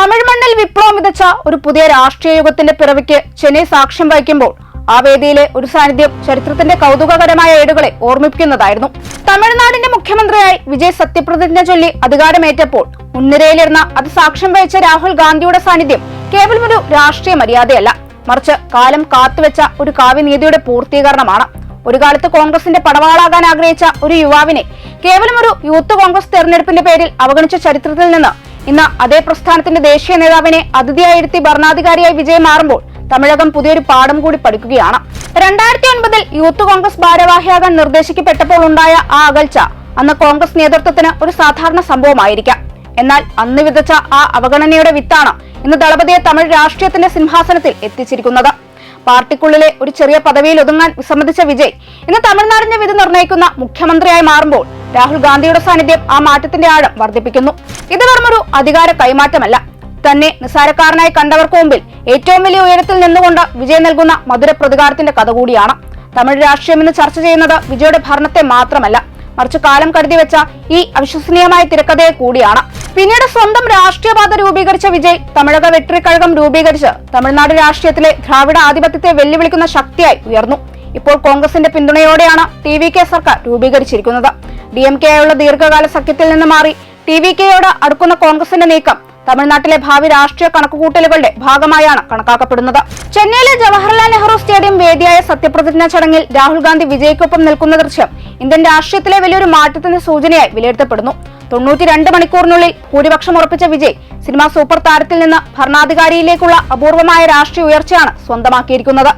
തമിഴ് മണ്ണിൽ വിപ്ലവം വിതച്ച ഒരു പുതിയ രാഷ്ട്രീയ യുഗത്തിന്റെ പിറവിക്ക് ചെന്നൈ സാക്ഷ്യം വഹിക്കുമ്പോൾ ആ വേദിയിലെ ഒരു സാന്നിധ്യം ചരിത്രത്തിന്റെ കൗതുകകരമായ ഏടുകളെ ഓർമ്മിപ്പിക്കുന്നതായിരുന്നു. തമിഴ്നാടിന്റെ മുഖ്യമന്ത്രിയായി വിജയ് സത്യപ്രതിജ്ഞ ചൊല്ലി അധികാരമേറ്റപ്പോൾ മുൻനിരയിലിരുന്ന അത് സാക്ഷ്യം വഹിച്ച രാഹുൽ ഗാന്ധിയുടെ സാന്നിധ്യം കേവലം ഒരു രാഷ്ട്രീയ മര്യാദയല്ല, മറിച്ച് കാലം കാത്തുവെച്ച ഒരു കാവ്യനീതിയുടെ പൂർത്തീകരണമാണ്. ഒരു കാലത്ത് കോൺഗ്രസിന്റെ പടവാളാകാൻ ആഗ്രഹിച്ച ഒരു യുവാവിനെ കേവലം ഒരു യൂത്ത് കോൺഗ്രസ് തെരഞ്ഞെടുപ്പിന്റെ പേരിൽ അവഗണിച്ച ചരിത്രത്തിൽ നിന്ന് ഇന്ന് അതേ പ്രസ്ഥാനത്തിന്റെ ദേശീയ നേതാവിനെ അതിഥിയായിരുത്തി ഭരണാധികാരിയായി വിജയം മാറുമ്പോൾ തമിഴകം പുതിയൊരു പാഠം കൂടി പഠിക്കുകയാണ്. 2009 യൂത്ത് കോൺഗ്രസ് ഭാരവാഹിയാകാൻ നിർദ്ദേശിക്കപ്പെട്ടപ്പോൾ ഉണ്ടായ ആ അകൽച്ച അന്ന് കോൺഗ്രസ് നേതൃത്വത്തിന് ഒരു സാധാരണ സംഭവമായിരിക്കാം. എന്നാൽ അന്ന് വിതച്ച ആ അവഗണനയുടെ വിത്താണ് ഇന്ന് ദളപതിയെ തമിഴ് രാഷ്ട്രീയത്തിന്റെ സിംഹാസനത്തിൽ എത്തിച്ചിരിക്കുന്നത്. പാർട്ടിക്കുള്ളിലെ ഒരു ചെറിയ പദവിയിൽ ഒതുങ്ങാൻ വിസമ്മതിച്ച വിജയ് ഇന്ന് തമിഴ്നാടിന്റെ വിധി നിർണ്ണയിക്കുന്ന മുഖ്യമന്ത്രിയായി മാറുമ്പോൾ രാഹുൽ ഗാന്ധിയുടെ സാന്നിധ്യം ആ മാറ്റത്തിന്റെ ആഴം വർദ്ധിപ്പിക്കുന്നു. ഇത് വെറുമൊരു അധികാര കൈമാറ്റമല്ല, തന്നെ നിസ്സാരക്കാരനായി കണ്ടവർക്ക് മുമ്പിൽ ഏറ്റവും വലിയ ഉയരത്തിൽ നിന്നുകൊണ്ട് വിജയ് നൽകുന്ന മധുര പ്രതികാരത്തിന്റെ കഥ കൂടിയാണ്. തമിഴ് രാഷ്ട്രീയം ഇന്ന് ചർച്ച ചെയ്യുന്നത് വിജയുടെ ഭരണത്തെ മാത്രമല്ല, മറിച്ച് കാലം കരുതി വെച്ച ഈ അവിശ്വസനീയമായ തിരക്കഥയെ കൂടിയാണ്. പിന്നീട് സ്വന്തം രാഷ്ട്രീയപാത രൂപീകരിച്ച വിജയ് തമിഴക വെട്രിക്കഴകം രൂപീകരിച്ച് തമിഴ്നാട് രാഷ്ട്രീയത്തിലെ ദ്രാവിഡ ആധിപത്യത്തെ വെല്ലുവിളിക്കുന്ന ശക്തിയായി ഉയർന്നു. ഇപ്പോൾ കോൺഗ്രസിന്റെ പിന്തുണയോടെയാണ് TVK സർക്കാർ രൂപീകരിച്ചിരിക്കുന്നത്. DMK ആയുള്ള ദീർഘകാല സഖ്യത്തിൽ നിന്ന് മാറി TVKയോട് അടുക്കുന്ന കോൺഗ്രസിന്റെ നീക്കം തമിഴ്നാട്ടിലെ ഭാവി രാഷ്ട്രീയ കണക്കുകൂട്ടലുകളുടെ ഭാഗമായാണ് കണക്കാക്കപ്പെടുന്നത്. ചെന്നൈയിലെ ജവഹർലാൽ നെഹ്റു സ്റ്റേഡിയം വേദിയായ സത്യപ്രതിജ്ഞാ ചടങ്ങിൽ രാഹുൽ ഗാന്ധി വിജയ്ക്കൊപ്പം നിൽക്കുന്ന ദൃശ്യം ഇന്ത്യൻ രാഷ്ട്രീയത്തിലെ വലിയൊരു മാറ്റത്തിന്റെ സൂചനയായി വിലയിരുത്തപ്പെടുന്നു. 92 മണിക്കൂറിനുള്ളിൽ ഭൂരിപക്ഷം ഉറപ്പിച്ച വിജയ് സിനിമാ സൂപ്പർ താരത്തിൽ നിന്ന് ഭരണാധികാരിയിലേക്കുള്ള അപൂർവമായ രാഷ്ട്രീയ ഉയർച്ചയാണ് സ്വന്തമാക്കിയിരിക്കുന്നത്.